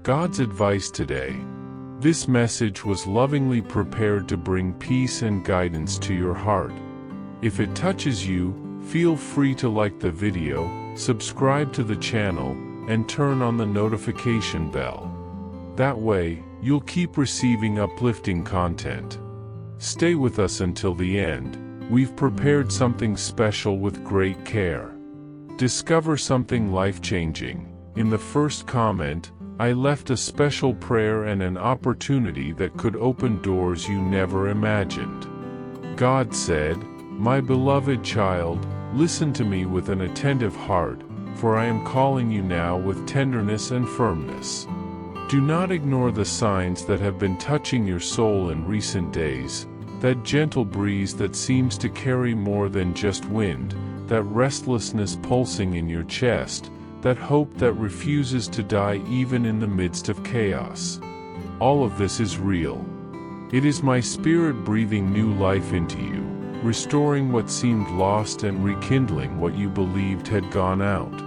God's advice today. This message was lovingly prepared to bring peace and guidance to your heart. If it touches you, feel free to like the video, subscribe to the channel, and turn on the notification bell. That way, you'll keep receiving uplifting content. Stay with us until the end. We've prepared something special with great care. Discover something life-changing. In the first comment, I left a special prayer and an opportunity that could open doors you never imagined. God said, "My beloved child, listen to me with an attentive heart, for I am calling you now with tenderness and firmness. Do not ignore the signs that have been touching your soul in recent days, that gentle breeze that seems to carry more than just wind, that restlessness pulsing in your chest, that hope that refuses to die even in the midst of chaos. All of this is real. It is my Spirit breathing new life into you, restoring what seemed lost and rekindling what you believed had gone out.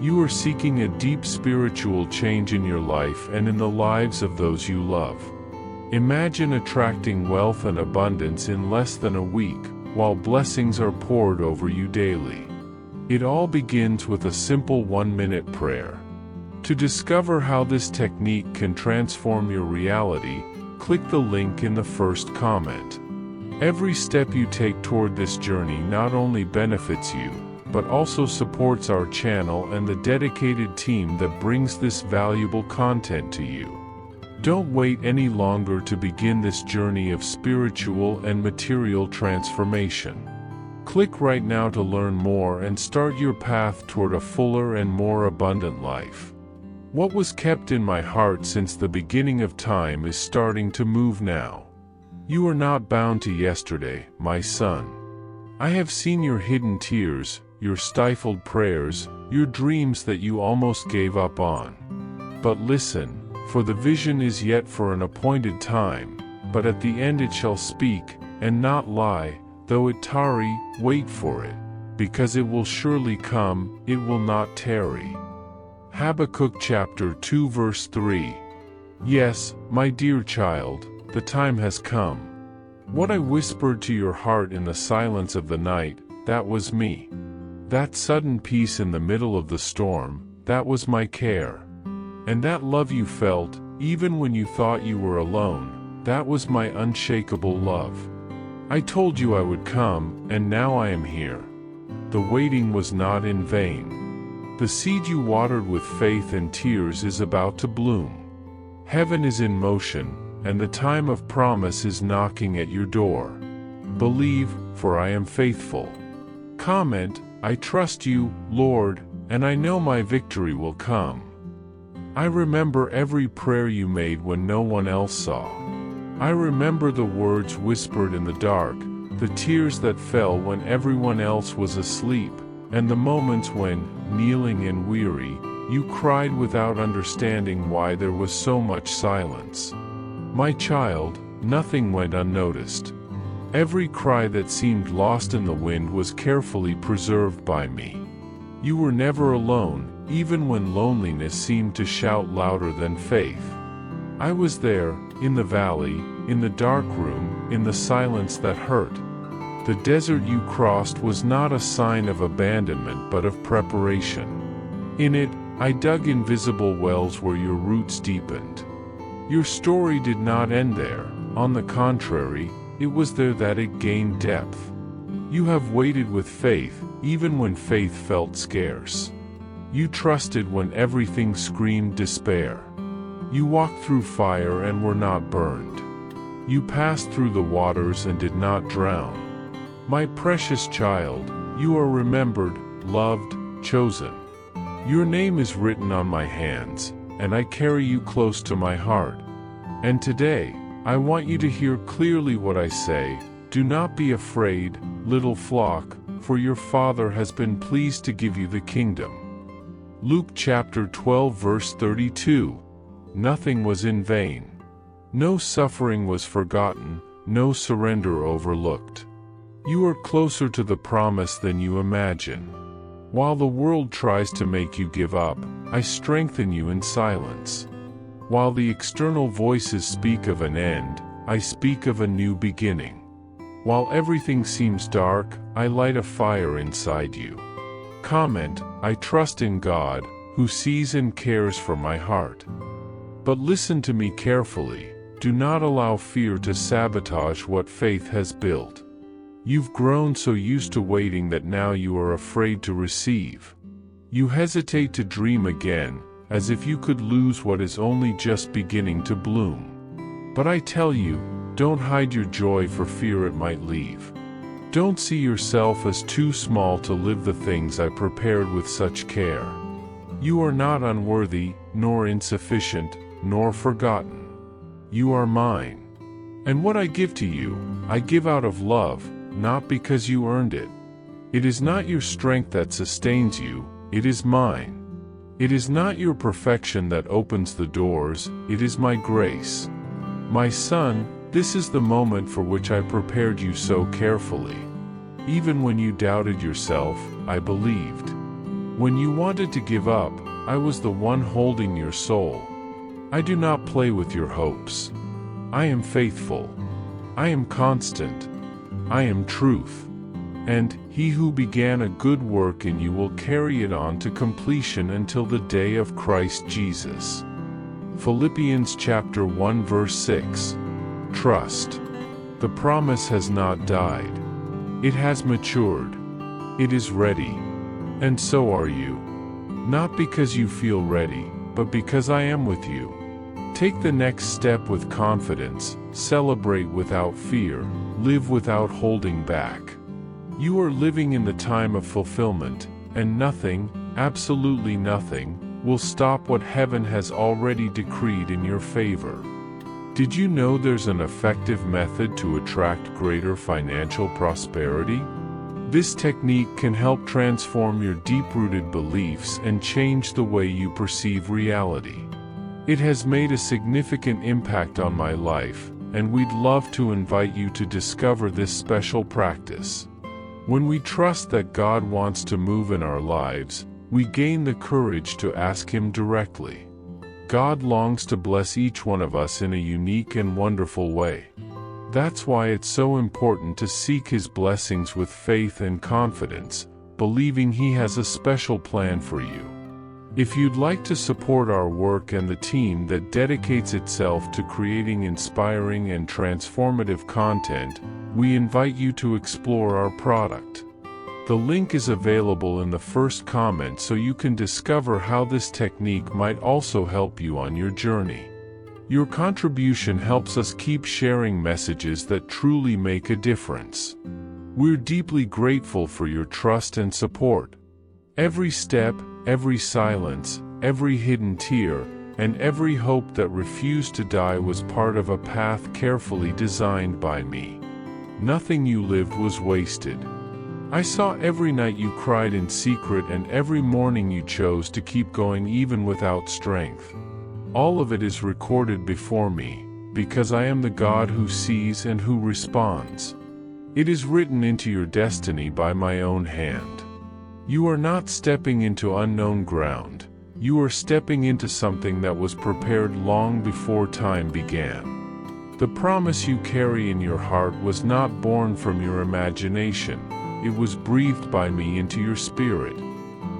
You are seeking a deep spiritual change in your life and in the lives of those you love. Imagine attracting wealth and abundance in less than a week, while blessings are poured over you daily. It all begins with a simple 1-minute prayer. To discover how this technique can transform your reality, click the link in the first comment. Every step you take toward this journey not only benefits you, but also supports our channel and the dedicated team that brings this valuable content to you. Don't wait any longer to begin this journey of spiritual and material transformation. Click right now to learn more and start your path toward a fuller and more abundant life. What was kept in my heart since the beginning of time is starting to move now. You are not bound to yesterday, my son. I have seen your hidden tears, your stifled prayers, your dreams that you almost gave up on. But listen, for the vision is yet for an appointed time, but at the end it shall speak, and not lie. Though it tarry, wait for it, because it will surely come, it will not tarry. Habakkuk chapter 2 verse 3. Yes, my dear child, the time has come. What I whispered to your heart in the silence of the night, that was me. That sudden peace in the middle of the storm, that was my care. And that love you felt, even when you thought you were alone, that was my unshakable love. I told you I would come, and now I am here. The waiting was not in vain. The seed you watered with faith and tears is about to bloom. Heaven is in motion, and the time of promise is knocking at your door. Believe, for I am faithful. Comment, I trust you, Lord, and I know my victory will come. I remember every prayer you made when no one else saw. I remember the words whispered in the dark, the tears that fell when everyone else was asleep, and the moments when, kneeling and weary, you cried without understanding why there was so much silence. My child, nothing went unnoticed. Every cry that seemed lost in the wind was carefully preserved by me. You were never alone, even when loneliness seemed to shout louder than faith. I was there, in the valley, in the dark room, in the silence that hurt. The desert you crossed was not a sign of abandonment but of preparation. In it, I dug invisible wells where your roots deepened. Your story did not end there. On the contrary, it was there that it gained depth. You have waited with faith, even when faith felt scarce. You trusted when everything screamed despair. You walked through fire and were not burned. You passed through the waters and did not drown. My precious child, you are remembered, loved, chosen. Your name is written on my hands, and I carry you close to my heart. And today, I want you to hear clearly what I say. Do not be afraid, little flock, for your Father has been pleased to give you the kingdom. Luke chapter 12 verse 32. Nothing was in vain. No suffering was forgotten, no surrender overlooked. You are closer to the promise than you imagine. While the world tries to make you give up, I strengthen you in silence. While the external voices speak of an end, I speak of a new beginning. While everything seems dark, I light a fire inside you. Comment, I trust in God, who sees and cares for my heart. But listen to me carefully. Do not allow fear to sabotage what faith has built. You've grown so used to waiting that now you are afraid to receive. You hesitate to dream again, as if you could lose what is only just beginning to bloom. But I tell you, don't hide your joy for fear it might leave. Don't see yourself as too small to live the things I prepared with such care. You are not unworthy, nor insufficient, nor forgotten. You are mine. And what I give to you, I give out of love, not because you earned it. It is not your strength that sustains you, it is mine. It is not your perfection that opens the doors, it is my grace. My son, this is the moment for which I prepared you so carefully. Even when you doubted yourself, I believed. When you wanted to give up, I was the one holding your soul. I do not play with your hopes. I am faithful. I am constant. I am truth. And he who began a good work in you will carry it on to completion until the day of Christ Jesus. Philippians chapter 1 verse 6. Trust. The promise has not died. It has matured. It is ready. And so are you. Not because you feel ready, but because I am with you. Take the next step with confidence, celebrate without fear, live without holding back. You are living in the time of fulfillment, and nothing, absolutely nothing, will stop what heaven has already decreed in your favor. Did you know there's an effective method to attract greater financial prosperity? This technique can help transform your deep-rooted beliefs and change the way you perceive reality. It has made a significant impact on my life, and we'd love to invite you to discover this special practice. When we trust that God wants to move in our lives, we gain the courage to ask Him directly. God longs to bless each one of us in a unique and wonderful way. That's why it's so important to seek His blessings with faith and confidence, believing He has a special plan for you. If you'd like to support our work and the team that dedicates itself to creating inspiring and transformative content, we invite you to explore our product. The link is available in the first comment so you can discover how this technique might also help you on your journey. Your contribution helps us keep sharing messages that truly make a difference. We're deeply grateful for your trust and support. Every step, every silence, every hidden tear, and every hope that refused to die was part of a path carefully designed by me. Nothing you lived was wasted. I saw every night you cried in secret and every morning you chose to keep going even without strength. All of it is recorded before me, because I am the God who sees and who responds. It is written into your destiny by my own hand. You are not stepping into unknown ground. You are stepping into something that was prepared long before time began. The promise you carry in your heart was not born from your imagination. It was breathed by me into your spirit.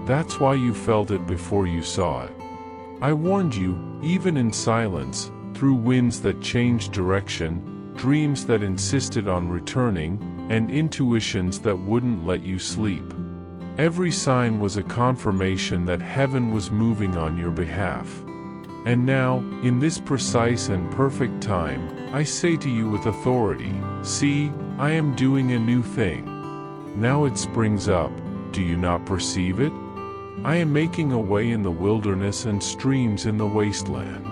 That's why you felt it before you saw it. I warned you, even in silence, through winds that changed direction, dreams that insisted on returning, and intuitions that wouldn't let you sleep. Every sign was a confirmation that heaven was moving on your behalf. And now, in this precise and perfect time, I say to you with authority, see, I am doing a new thing. Now it springs up, do you not perceive it? I am making a way in the wilderness and streams in the wasteland.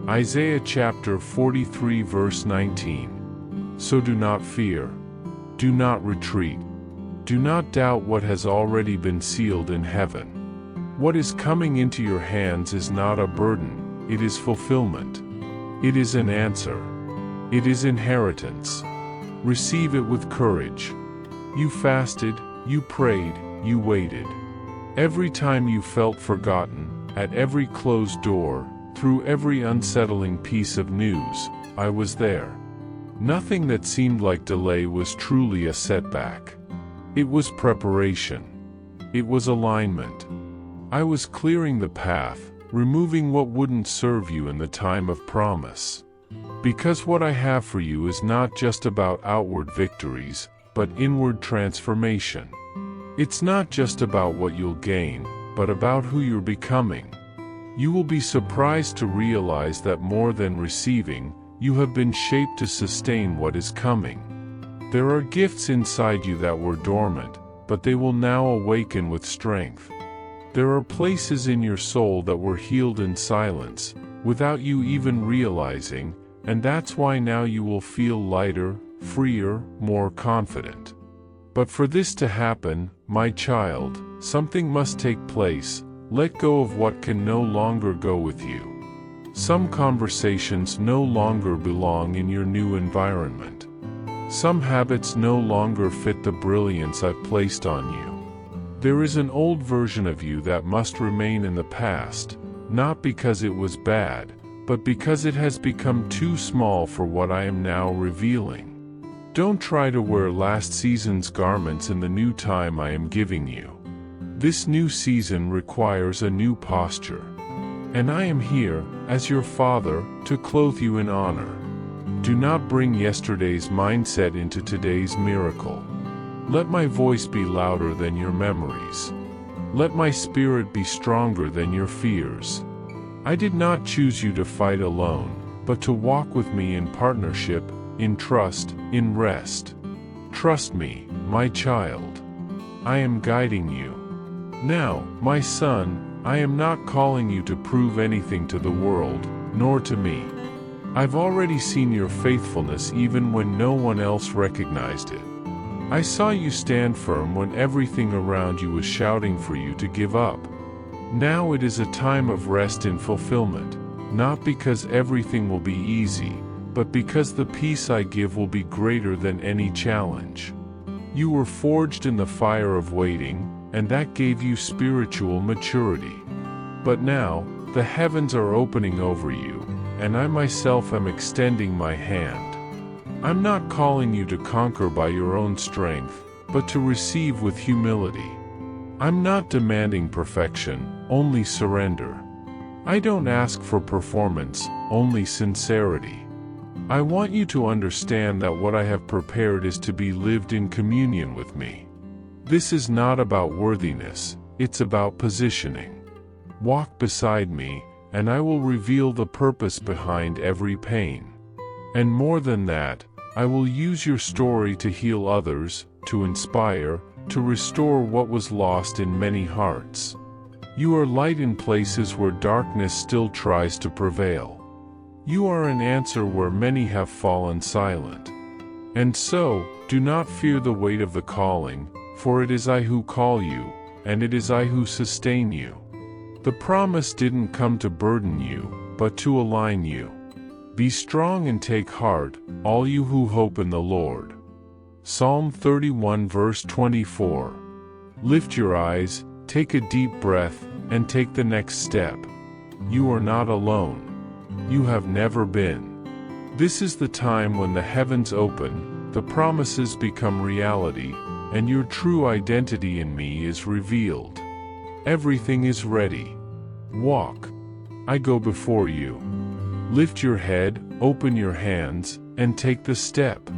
Isaiah chapter 43 verse 19. So do not fear. Do not retreat. Do not doubt what has already been sealed in heaven. What is coming into your hands is not a burden, it is fulfillment. It is an answer. It is inheritance. Receive it with courage. You fasted, you prayed, you waited. Every time you felt forgotten, at every closed door, through every unsettling piece of news, I was there. Nothing that seemed like delay was truly a setback. It was preparation. It was alignment. I was clearing the path, removing what wouldn't serve you in the time of promise. Because what I have for you is not just about outward victories, but inward transformation. It's not just about what you'll gain, but about who you're becoming. You will be surprised to realize that more than receiving, you have been shaped to sustain what is coming. There are gifts inside you that were dormant, but they will now awaken with strength. There are places in your soul that were healed in silence, without you even realizing, and that's why now you will feel lighter, freer, more confident. But for this to happen, my child, something must take place. Let go of what can no longer go with you. Some conversations no longer belong in your new environment. Some habits no longer fit the brilliance I've placed on you. There is an old version of you that must remain in the past, not because it was bad, but because it has become too small for what I am now revealing. Don't try to wear last season's garments in the new time I am giving you. This new season requires a new posture. And I am here, as your father, to clothe you in honor. Do not bring yesterday's mindset into today's miracle. Let my voice be louder than your memories. Let my spirit be stronger than your fears. I did not choose you to fight alone, but to walk with me in partnership, in trust, in rest. Trust me, my child. I am guiding you. Now, my son, I am not calling you to prove anything to the world, nor to me. I've already seen your faithfulness even when no one else recognized it. I saw you stand firm when everything around you was shouting for you to give up. Now it is a time of rest in fulfillment, not because everything will be easy, but because the peace I give will be greater than any challenge. You were forged in the fire of waiting, and that gave you spiritual maturity. But now, the heavens are opening over you, and I myself am extending my hand. I'm not calling you to conquer by your own strength, but to receive with humility. I'm not demanding perfection, only surrender. I don't ask for performance, only sincerity. I want you to understand that what I have prepared is to be lived in communion with me. This is not about worthiness, it's about positioning. Walk beside me, and I will reveal the purpose behind every pain. And more than that, I will use your story to heal others, to inspire, to restore what was lost in many hearts. You are light in places where darkness still tries to prevail. You are an answer where many have fallen silent. And so, do not fear the weight of the calling, for it is I who call you, and it is I who sustain you. The promise didn't come to burden you, but to align you. Be strong and take heart, all you who hope in the Lord. Psalm 31 verse 24. Lift your eyes, take a deep breath, and take the next step. You are not alone. You have never been. This is the time when the heavens open, the promises become reality, and your true identity in me is revealed. Everything is ready. Walk. I go before you. Lift your head, open your hands, and take the step.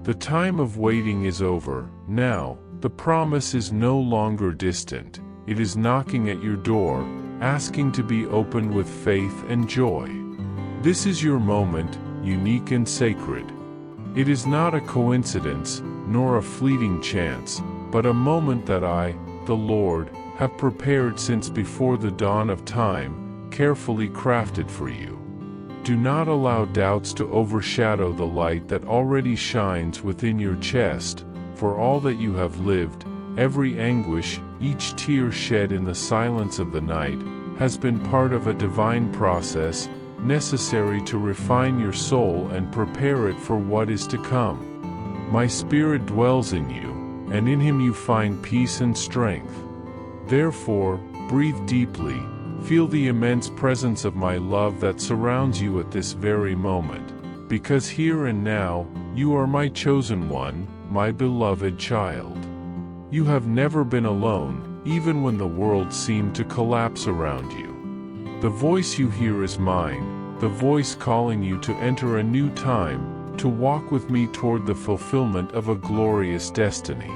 The time of waiting is over. Now, the promise is no longer distant. It is knocking at your door, asking to be opened with faith and joy. This is your moment, unique and sacred. It is not a coincidence, nor a fleeting chance, but a moment that I, the Lord, have prepared since before the dawn of time, carefully crafted for you. Do not allow doubts to overshadow the light that already shines within your chest, for all that you have lived, every anguish, each tear shed in the silence of the night, has been part of a divine process, necessary to refine your soul and prepare it for what is to come. My Spirit dwells in you, and in him you find peace and strength. Therefore, breathe deeply, Feel the immense presence of my love that surrounds you at this very moment, because here and now, you are my chosen one, my beloved child. You have never been alone, even when the world seemed to collapse around you. The voice you hear is mine, the voice calling you to enter a new time, to walk with me toward the fulfillment of a glorious destiny.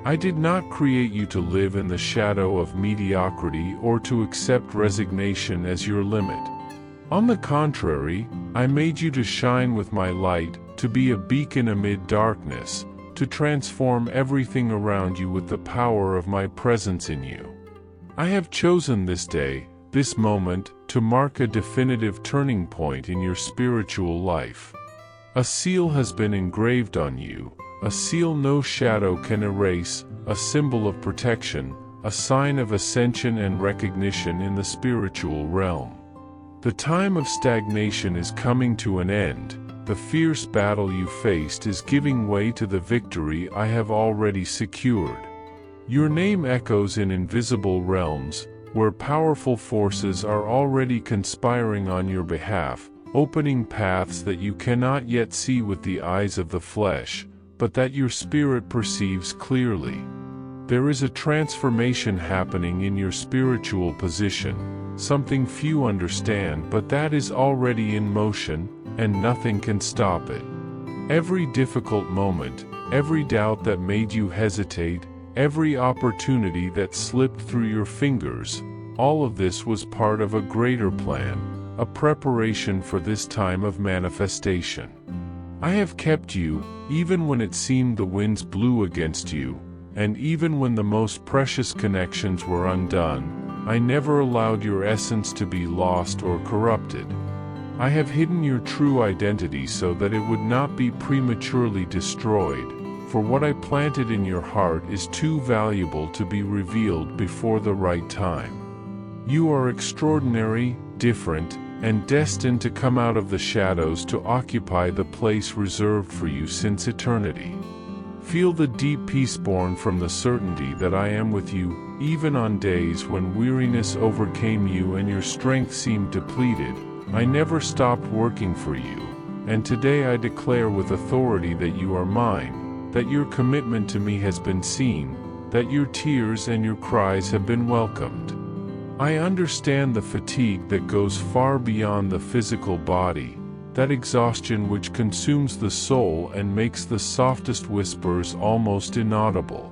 I did not create you to live in the shadow of mediocrity or to accept resignation as your limit. On the contrary, I made you to shine with my light, to be a beacon amid darkness, to transform everything around you with the power of my presence in you. I have chosen this day, this moment, to mark a definitive turning point in your spiritual life. A seal has been engraved on you, a seal no shadow can erase, a symbol of protection, a sign of ascension and recognition in the spiritual realm. The time of stagnation is coming to an end. The fierce battle you faced is giving way to the victory I have already secured. Your name echoes in invisible realms, where powerful forces are already conspiring on your behalf, opening paths that you cannot yet see with the eyes of the flesh, but that your spirit perceives clearly. There is a transformation happening in your spiritual position, something few understand, but that is already in motion, and nothing can stop it. Every difficult moment, every doubt that made you hesitate, every opportunity that slipped through your fingers, all of this was part of a greater plan, a preparation for this time of manifestation. I have kept you, even when it seemed the winds blew against you, and even when the most precious connections were undone. I never allowed your essence to be lost or corrupted. I have hidden your true identity so that it would not be prematurely destroyed, for what I planted in your heart is too valuable to be revealed before the right time. You are extraordinary, different, and destined to come out of the shadows to occupy the place reserved for you since eternity. Feel the deep peace born from the certainty that I am with you, even on days when weariness overcame you and your strength seemed depleted. I never stopped working for you, and today I declare with authority that you are mine, that your commitment to me has been seen, that your tears and your cries have been welcomed. I understand the fatigue that goes far beyond the physical body, that exhaustion which consumes the soul and makes the softest whispers almost inaudible.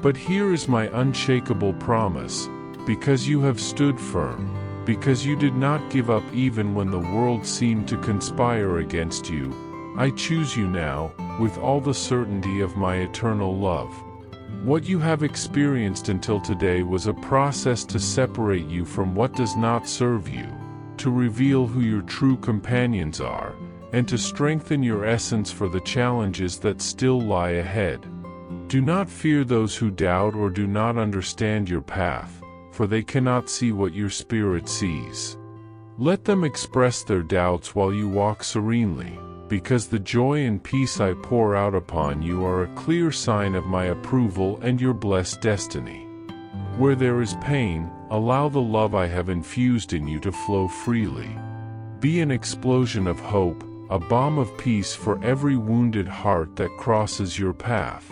But here is my unshakable promise, because you have stood firm, because you did not give up even when the world seemed to conspire against you, I choose you now, with all the certainty of my eternal love. What you have experienced until today was a process to separate you from what does not serve you, to reveal who your true companions are, and to strengthen your essence for the challenges that still lie ahead. Do not fear those who doubt or do not understand your path, for they cannot see what your spirit sees. Let them express their doubts while you walk serenely, because the joy and peace I pour out upon you are a clear sign of my approval and your blessed destiny. Where there is pain, allow the love I have infused in you to flow freely. Be an explosion of hope, a balm of peace for every wounded heart that crosses your path.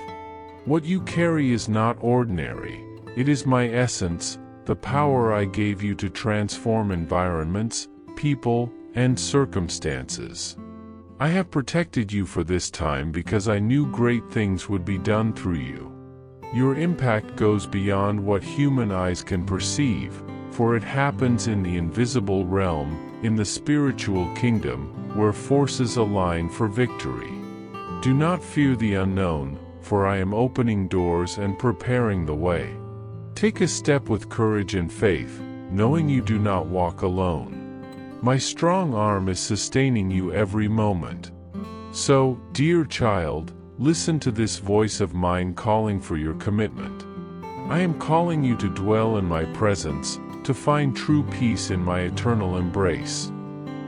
What you carry is not ordinary, it is my essence, the power I gave you to transform environments, people, and circumstances. I have protected you for this time because I knew great things would be done through you. Your impact goes beyond what human eyes can perceive, for it happens in the invisible realm, in the spiritual kingdom, where forces align for victory. Do not fear the unknown, for I am opening doors and preparing the way. Take a step with courage and faith, knowing you do not walk alone. My strong arm is sustaining you every moment. So, dear child, listen to this voice of mine calling for your commitment. I am calling you to dwell in my presence, to find true peace in my eternal embrace.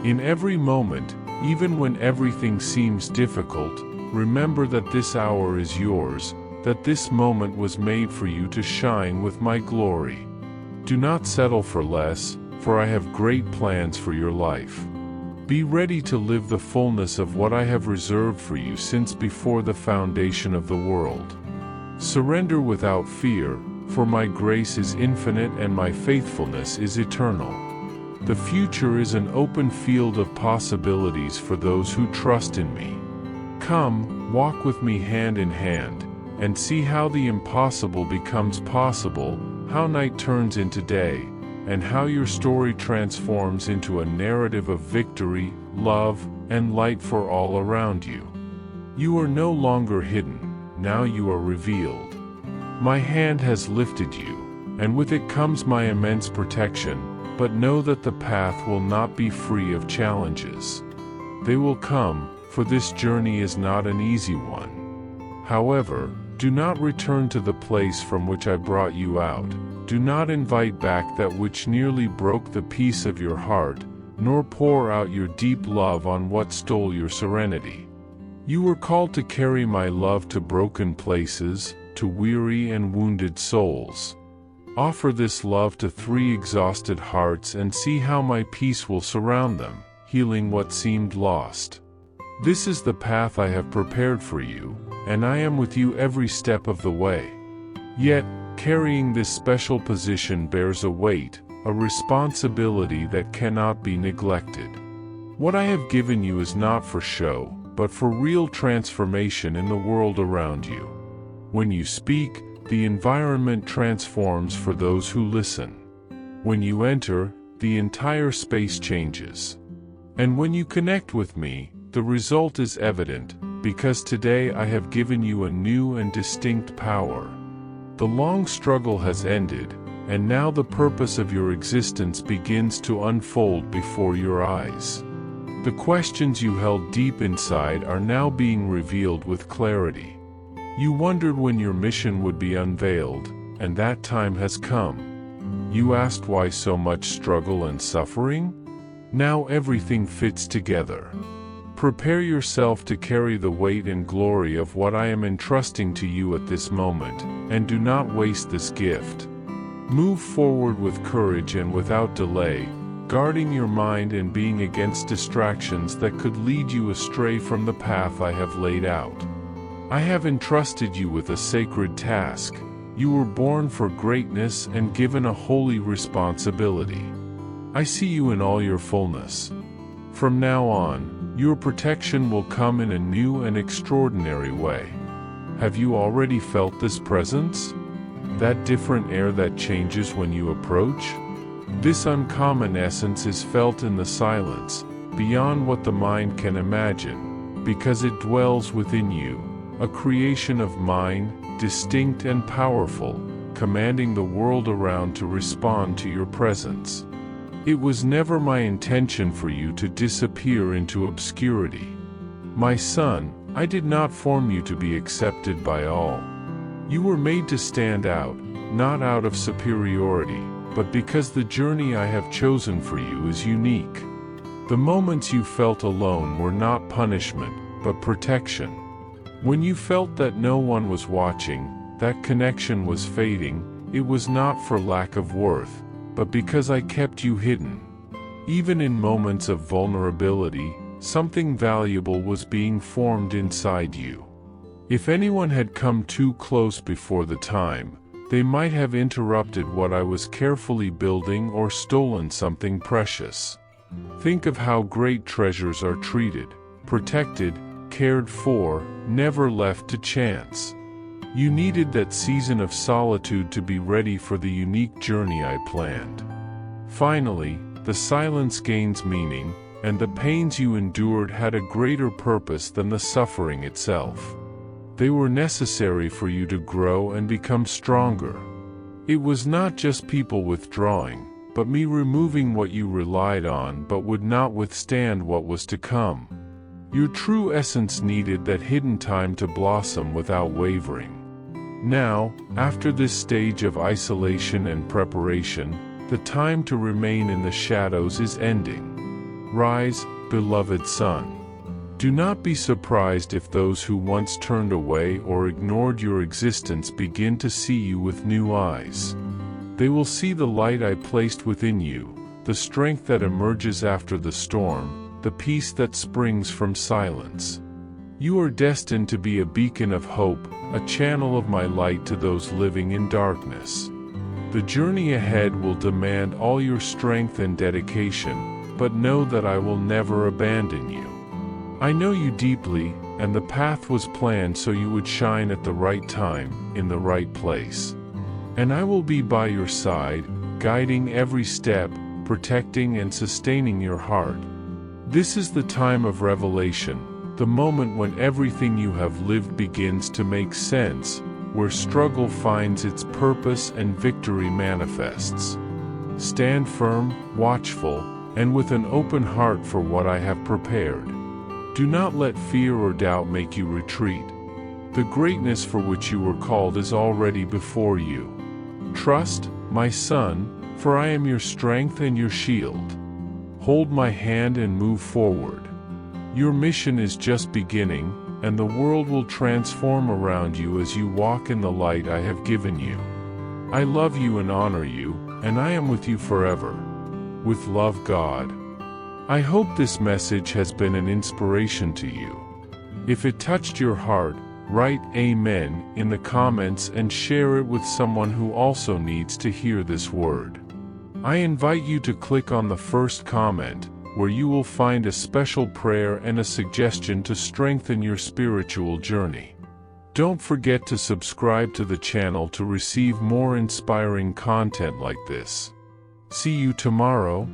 In every moment, even when everything seems difficult, remember that this hour is yours, that this moment was made for you to shine with my glory. Do not settle for less, for I have great plans for your life. Be ready to live the fullness of what I have reserved for you since before the foundation of the world. Surrender without fear, for my grace is infinite and my faithfulness is eternal. The future is an open field of possibilities for those who trust in me. Come, walk with me hand in hand, and see how the impossible becomes possible, how night turns into day, and how your story transforms into a narrative of victory, love, and light for all around you. You are no longer hidden, now you are revealed. My hand has lifted you, and with it comes my immense protection, but know that the path will not be free of challenges. They will come, for this journey is not an easy one. However, do not return to the place from which I brought you out. Do not invite back that which nearly broke the peace of your heart, nor pour out your deep love on what stole your serenity. You were called to carry my love to broken places, to weary and wounded souls. Offer this love to 3 exhausted hearts and see how my peace will surround them, healing what seemed lost. This is the path I have prepared for you, and I am with you every step of the way. Yet, carrying this special position bears a weight, a responsibility that cannot be neglected. What I have given you is not for show, but for real transformation in the world around you. When you speak, the environment transforms for those who listen. When you enter, the entire space changes. And when you connect with me, the result is evident, because today I have given you a new and distinct power. The long struggle has ended, and now the purpose of your existence begins to unfold before your eyes. The questions you held deep inside are now being revealed with clarity. You wondered when your mission would be unveiled, and that time has come. You asked why so much struggle and suffering? Now everything fits together. Prepare yourself to carry the weight and glory of what I am entrusting to you at this moment, and do not waste this gift. Move forward with courage and without delay, guarding your mind and being against distractions that could lead you astray from the path I have laid out. I have entrusted you with a sacred task. You were born for greatness and given a holy responsibility. I see you in all your fullness. From now on, your protection will come in a new and extraordinary way. Have you already felt this presence? That different air that changes when you approach? This uncommon essence is felt in the silence, beyond what the mind can imagine, because it dwells within you. A creation of mine, distinct and powerful, commanding the world around to respond to your presence. It was never my intention for you to disappear into obscurity. My son, I did not form you to be accepted by all. You were made to stand out, not out of superiority, but because the journey I have chosen for you is unique. The moments you felt alone were not punishment, but protection. When you felt that no one was watching, that connection was fading, it was not for lack of worth, but because I kept you hidden. Even in moments of vulnerability, something valuable was being formed inside you. If anyone had come too close before the time, they might have interrupted what I was carefully building or stolen something precious. Think of how great treasures are treated, protected, cared for, never left to chance. You needed that season of solitude to be ready for the unique journey I planned. Finally, the silence gains meaning, and the pains you endured had a greater purpose than the suffering itself. They were necessary for you to grow and become stronger. It was not just people withdrawing, but me removing what you relied on but would not withstand what was to come. Your true essence needed that hidden time to blossom without wavering. Now, after this stage of isolation and preparation, the time to remain in the shadows is ending. Rise, beloved son. Do not be surprised if those who once turned away or ignored your existence begin to see you with new eyes. They will see the light I placed within you, the strength that emerges after the storm, the peace that springs from silence. You are destined to be a beacon of hope, a channel of my light to those living in darkness. The journey ahead will demand all your strength and dedication, but know that I will never abandon you. I know you deeply, and the path was planned so you would shine at the right time, in the right place. And I will be by your side, guiding every step, protecting and sustaining your heart. This is the time of revelation, the moment when everything you have lived begins to make sense, where struggle finds its purpose and victory manifests. Stand firm, watchful, and with an open heart for what I have prepared. Do not let fear or doubt make you retreat. The greatness for which you were called is already before you. Trust, my son, for I am your strength and your shield. Hold my hand and move forward. Your mission is just beginning, and the world will transform around you as you walk in the light I have given you. I love you and honor you, and I am with you forever. With love, God. I hope this message has been an inspiration to you. If it touched your heart, write Amen in the comments and share it with someone who also needs to hear this word. I invite you to click on the first comment, where you will find a special prayer and a suggestion to strengthen your spiritual journey. Don't forget to subscribe to the channel to receive more inspiring content like this. See you tomorrow.